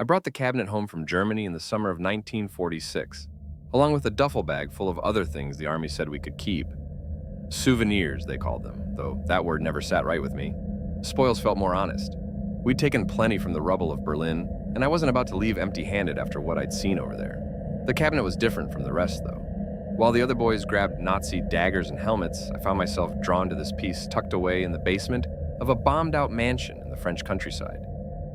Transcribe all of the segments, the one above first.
I brought the cabinet home from Germany in the summer of 1946, along with a duffel bag full of other things the Army said we could keep. Souvenirs, they called them, though that word never sat right with me. Spoils felt more honest. We'd taken plenty from the rubble of Berlin, and I wasn't about to leave empty-handed after what I'd seen over there. The cabinet was different from the rest, though. While the other boys grabbed Nazi daggers and helmets, I found myself drawn to this piece tucked away in the basement of a bombed-out mansion in the French countryside.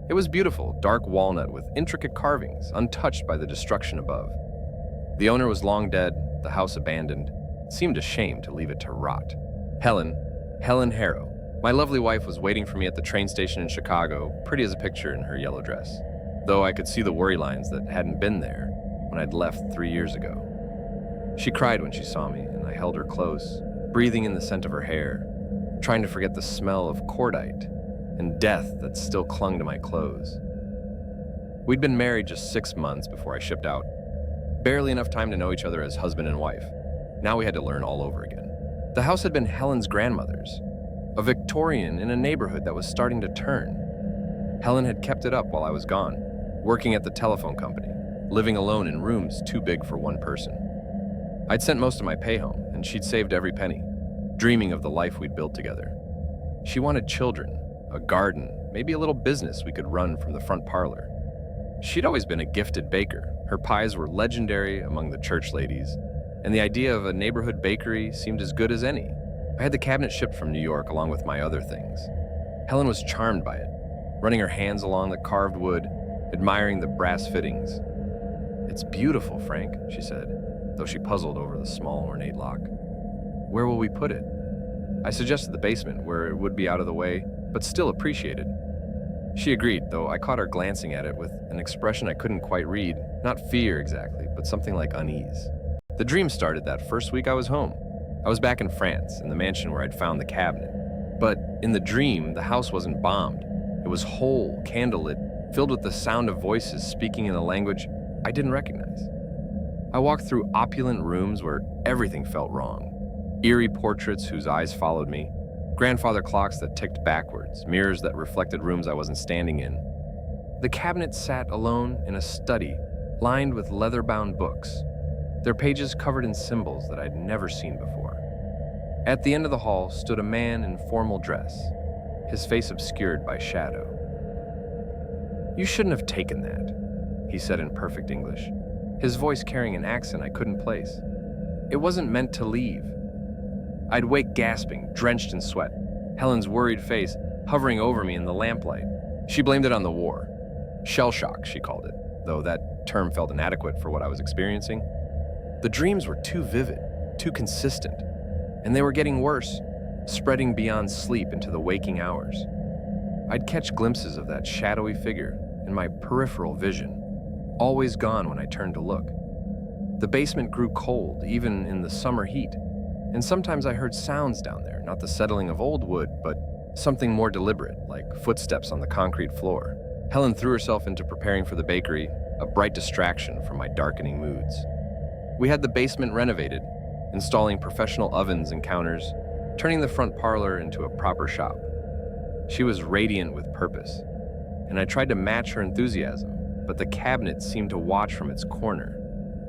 It was beautiful, dark walnut with intricate carvings, untouched by the destruction above. The owner was long dead, the house abandoned. It seemed a shame to leave it to rot. Helen Harrow, my lovely wife, was waiting for me at the train station in Chicago, pretty as a picture in her yellow dress, though I could see the worry lines that hadn't been there when I'd left 3 years ago. She cried when she saw me, and I held her close, breathing in the scent of her hair, trying to forget the smell of cordite and death that still clung to my clothes. We'd been married just 6 months before I shipped out. Barely enough time to know each other as husband and wife. Now we had to learn all over again. The house had been Helen's grandmother's, a Victorian in a neighborhood that was starting to turn. Helen had kept it up while I was gone, working at the telephone company, living alone in rooms too big for one person. I'd sent most of my pay home, and she'd saved every penny, dreaming of the life we'd built together. She wanted children, a garden, maybe a little business we could run from the front parlor. She'd always been a gifted baker. Her pies were legendary among the church ladies, and the idea of a neighborhood bakery seemed as good as any. I had the cabinet shipped from New York along with my other things. Helen was charmed by it, running her hands along the carved wood, admiring the brass fittings. "It's beautiful, Frank," she said, though she puzzled over the small ornate lock. "Where will we put it?" I suggested the basement, where it would be out of the way, but still appreciated. She agreed, though I caught her glancing at it with an expression I couldn't quite read, not fear exactly, but something like unease. The dream started that first week I was home. I was back in France, in the mansion where I'd found the cabinet. But in the dream, the house wasn't bombed. It was whole, candlelit, filled with the sound of voices speaking in a language I didn't recognize. I walked through opulent rooms where everything felt wrong. Eerie portraits whose eyes followed me, grandfather clocks that ticked backwards, mirrors that reflected rooms I wasn't standing in. The cabinet sat alone in a study, lined with leather-bound books, their pages covered in symbols that I'd never seen before. At the end of the hall stood a man in formal dress, his face obscured by shadow. "You shouldn't have taken that," he said in perfect English, his voice carrying an accent I couldn't place. "It wasn't meant to leave." I'd wake gasping, drenched in sweat, Helen's worried face hovering over me in the lamplight. She blamed it on the war. Shell shock, she called it, though that term felt inadequate for what I was experiencing. The dreams were too vivid, too consistent, and they were getting worse, spreading beyond sleep into the waking hours. I'd catch glimpses of that shadowy figure in my peripheral vision, always gone when I turned to look. The basement grew cold, even in the summer heat, and sometimes I heard sounds down there, not the settling of old wood, but something more deliberate, like footsteps on the concrete floor. Helen threw herself into preparing for the bakery, a bright distraction from my darkening moods. We had the basement renovated, installing professional ovens and counters, turning the front parlor into a proper shop. She was radiant with purpose, and I tried to match her enthusiasm, but the cabinet seemed to watch from its corner,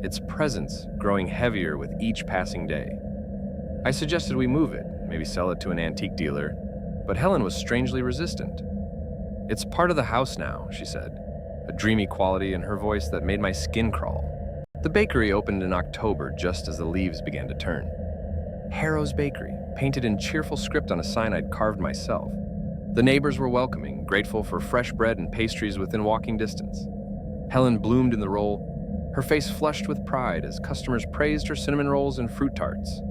its presence growing heavier with each passing day. I suggested we move it, maybe sell it to an antique dealer, but Helen was strangely resistant. "It's part of the house now," she said, a dreamy quality in her voice that made my skin crawl. The bakery opened in October, just as the leaves began to turn. Harrow's Bakery, painted in cheerful script on a sign I'd carved myself. The neighbors were welcoming, grateful for fresh bread and pastries within walking distance. Helen bloomed in the role, her face flushed with pride as customers praised her cinnamon rolls and fruit tarts.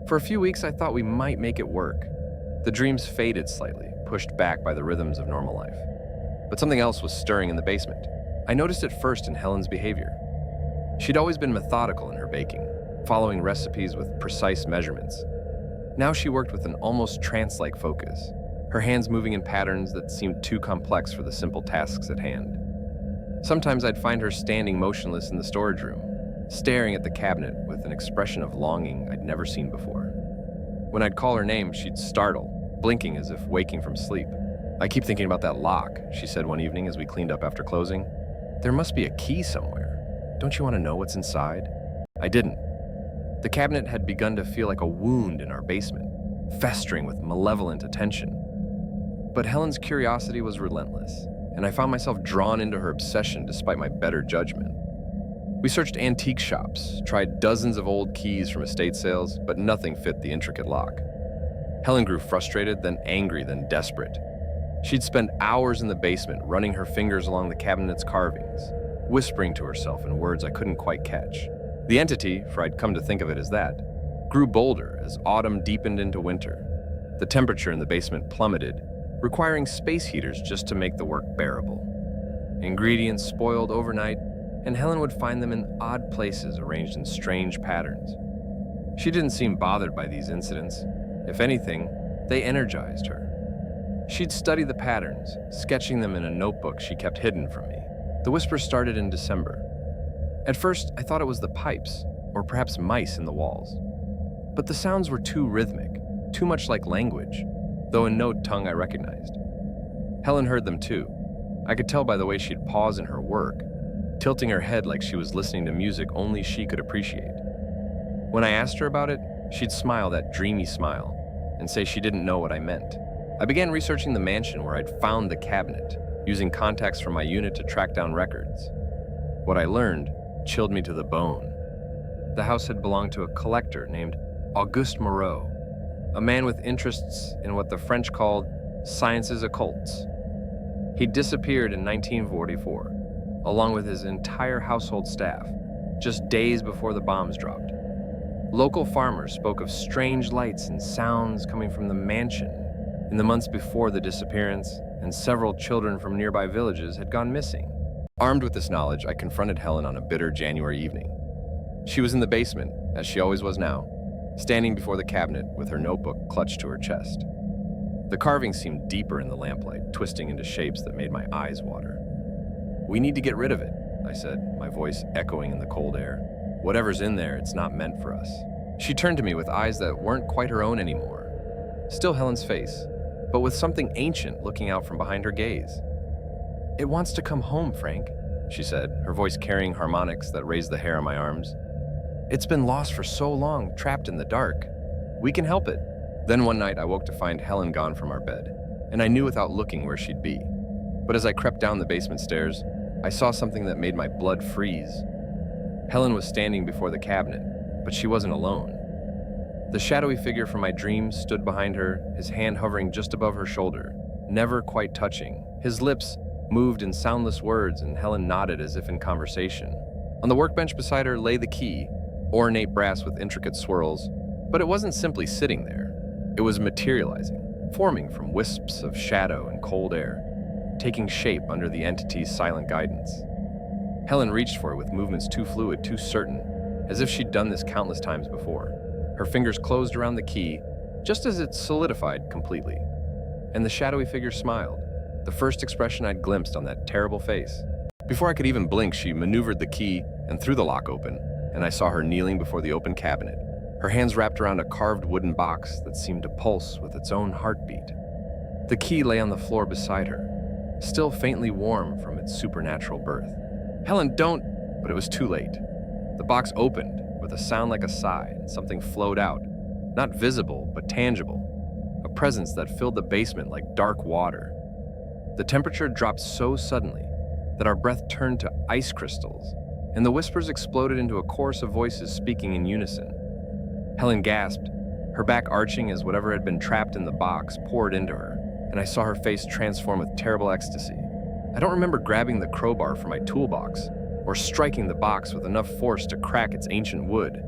For a few weeks, I thought we might make it work. The dreams faded slightly, pushed back by the rhythms of normal life. But something else was stirring in the basement. I noticed it first in Helen's behavior. She'd always been methodical in her baking, following recipes with precise measurements. Now she worked with an almost trance-like focus, her hands moving in patterns that seemed too complex for the simple tasks at hand. Sometimes I'd find her standing motionless in the storage room, staring at the cabinet with an expression of longing I'd never seen before. When I'd call her name, she'd startle, blinking as if waking from sleep. "I keep thinking about that lock," she said one evening as we cleaned up after closing. There must be a key somewhere. Don't you want to know what's inside? I didn't. The cabinet had begun to feel like a wound in our basement, festering with malevolent attention. But Helen's curiosity was relentless, and I found myself drawn into her obsession despite my better judgment. We searched antique shops, tried dozens of old keys from estate sales, but nothing fit the intricate lock. Helen grew frustrated, then angry, then desperate. She'd spend hours in the basement running her fingers along the cabinet's carvings, whispering to herself in words I couldn't quite catch. The entity, for I'd come to think of it as that, grew bolder as autumn deepened into winter. The temperature in the basement plummeted, requiring space heaters just to make the work bearable. Ingredients spoiled overnight, and Helen would find them in odd places arranged in strange patterns. She didn't seem bothered by these incidents. If anything, they energized her. She'd study the patterns, sketching them in a notebook she kept hidden from me. The whisper started in December. At first, I thought it was the pipes, or perhaps mice in the walls. But the sounds were too rhythmic, too much like language, though in no tongue I recognized. Helen heard them too. I could tell by the way she'd pause in her work, tilting her head like she was listening to music only she could appreciate. When I asked her about it, she'd smile that dreamy smile and say she didn't know what I meant. I began researching the mansion where I'd found the cabinet, using contacts from my unit to track down records. What I learned chilled me to the bone. The house had belonged to a collector named Auguste Moreau, a man with interests in what the French called sciences occultes. He disappeared in 1944, along with his entire household staff, just days before the bombs dropped. Local farmers spoke of strange lights and sounds coming from the mansion in the months before the disappearance, and several children from nearby villages had gone missing. Armed with this knowledge, I confronted Helen on a bitter January evening. She was in the basement, as she always was now, standing before the cabinet with her notebook clutched to her chest. The carving seemed deeper in the lamplight, twisting into shapes that made my eyes water. "We need to get rid of it," I said, my voice echoing in the cold air. "Whatever's in there, it's not meant for us." She turned to me with eyes that weren't quite her own anymore. Still Helen's face, but with something ancient looking out from behind her gaze. "It wants to come home, Frank," she said, her voice carrying harmonics that raised the hair on my arms. "It's been lost for so long, trapped in the dark. We can help it." Then one night I woke to find Helen gone from our bed, and I knew without looking where she'd be. But as I crept down the basement stairs, I saw something that made my blood freeze. Helen was standing before the cabinet, but she wasn't alone. The shadowy figure from my dreams stood behind her, his hand hovering just above her shoulder, never quite touching. His lips moved in soundless words, and Helen nodded as if in conversation. On the workbench beside her lay the key, ornate brass with intricate swirls, but it wasn't simply sitting there. It was materializing, forming from wisps of shadow and cold air, taking shape under the entity's silent guidance. Helen reached for it with movements too fluid, too certain, as if she'd done this countless times before. Her fingers closed around the key, just as it solidified completely. And the shadowy figure smiled, the first expression I'd glimpsed on that terrible face. Before I could even blink, she maneuvered the key and threw the lock open, and I saw her kneeling before the open cabinet, her hands wrapped around a carved wooden box that seemed to pulse with its own heartbeat. The key lay on the floor beside her, still faintly warm from its supernatural birth. "Helen, don't!" But it was too late. The box opened with a sound like a sigh, and something flowed out, not visible, but tangible, a presence that filled the basement like dark water. The temperature dropped so suddenly that our breath turned to ice crystals, and the whispers exploded into a chorus of voices speaking in unison. Helen gasped, her back arching as whatever had been trapped in the box poured into her, and I saw her face transform with terrible ecstasy. I don't remember grabbing the crowbar from my toolbox or striking the box with enough force to crack its ancient wood.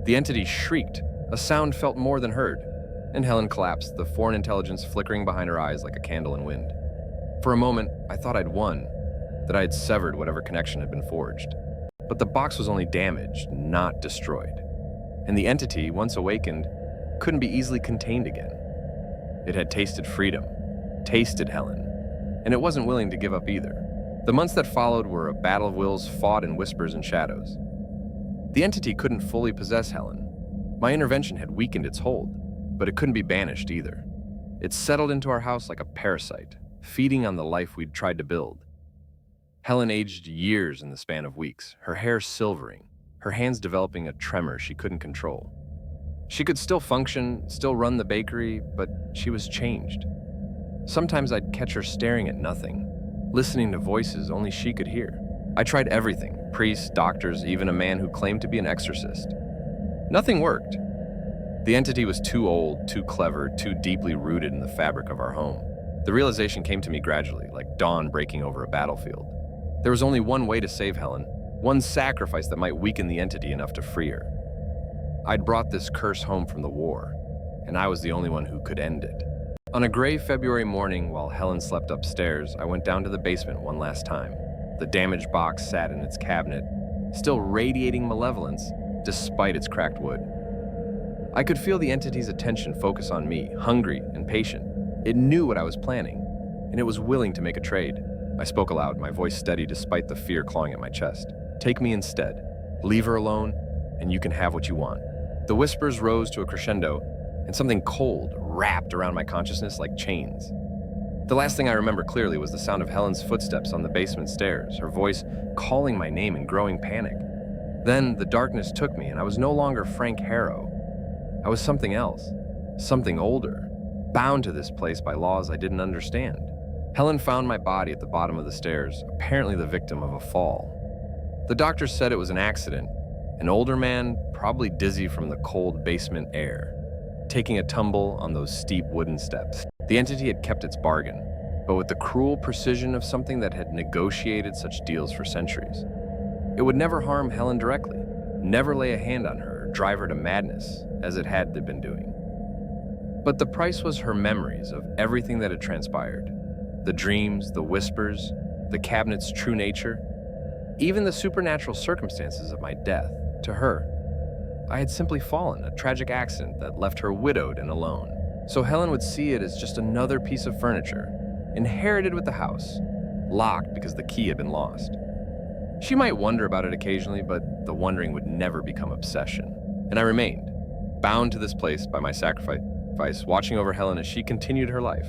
The entity shrieked, a sound felt more than heard, and Helen collapsed, the foreign intelligence flickering behind her eyes like a candle in wind. For a moment, I thought I'd won, that I had severed whatever connection had been forged. But the box was only damaged, not destroyed. And the entity, once awakened, couldn't be easily contained again. It had tasted freedom, tasted Helen, and it wasn't willing to give up either. The months that followed were a battle of wills fought in whispers and shadows. The entity couldn't fully possess Helen. My intervention had weakened its hold, but it couldn't be banished either. It settled into our house like a parasite, feeding on the life we'd tried to build. Helen aged years in the span of weeks, her hair silvering, her hands developing a tremor she couldn't control. She could still function, still run the bakery, but she was changed. Sometimes I'd catch her staring at nothing, listening to voices only she could hear. I tried everything, priests, doctors, even a man who claimed to be an exorcist. Nothing worked. The entity was too old, too clever, too deeply rooted in the fabric of our home. The realization came to me gradually, like dawn breaking over a battlefield. There was only one way to save Helen, one sacrifice that might weaken the entity enough to free her. I'd brought this curse home from the war, and I was the only one who could end it. On a gray February morning, while Helen slept upstairs, I went down to the basement one last time. The damaged box sat in its cabinet, still radiating malevolence despite its cracked wood. I could feel the entity's attention focus on me, hungry and patient. It knew what I was planning, and it was willing to make a trade. I spoke aloud, my voice steady despite the fear clawing at my chest. Take me instead. Leave her alone, and you can have what you want. The whispers rose to a crescendo, and something cold wrapped around my consciousness like chains. The last thing I remember clearly was the sound of Helen's footsteps on the basement stairs, her voice calling my name in growing panic. Then the darkness took me, and I was no longer Frank Harrow. I was something else, something older, bound to this place by laws I didn't understand. Helen found my body at the bottom of the stairs, apparently the victim of a fall. The doctor said it was an accident, an older man, probably dizzy from the cold basement air, taking a tumble on those steep wooden steps. The entity had kept its bargain, but with the cruel precision of something that had negotiated such deals for centuries. It would never harm Helen directly, never lay a hand on her or drive her to madness, as it had been doing. But the price was her memories of everything that had transpired. The dreams, the whispers, the cabinet's true nature, even the supernatural circumstances of my death. To her, I had simply fallen, a tragic accident that left her widowed and alone. So Helen would see it as just another piece of furniture, inherited with the house, locked because the key had been lost. She might wonder about it occasionally, but the wondering would never become obsession. And I remained, bound to this place by my sacrifice, watching over Helen as she continued her life.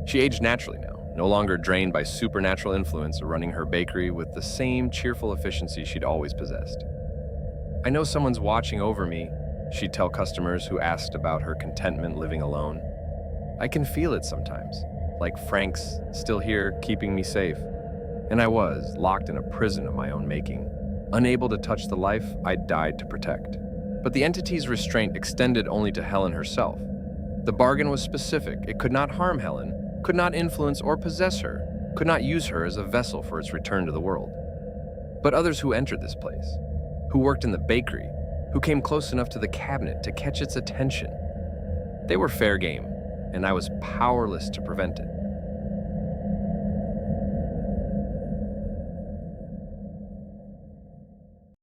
She aged naturally now, no longer drained by supernatural influence or running her bakery with the same cheerful efficiency she'd always possessed. I know someone's watching over me, she'd tell customers who asked about her contentment living alone. I can feel it sometimes, like Frank's still here keeping me safe. And I was, locked in a prison of my own making, unable to touch the life I'd died to protect. But the entity's restraint extended only to Helen herself. The bargain was specific. It could not harm Helen, could not influence or possess her, could not use her as a vessel for its return to the world. But others who entered this place, who worked in the bakery, who came close enough to the cabinet to catch its attention, they were fair game, and I was powerless to prevent it.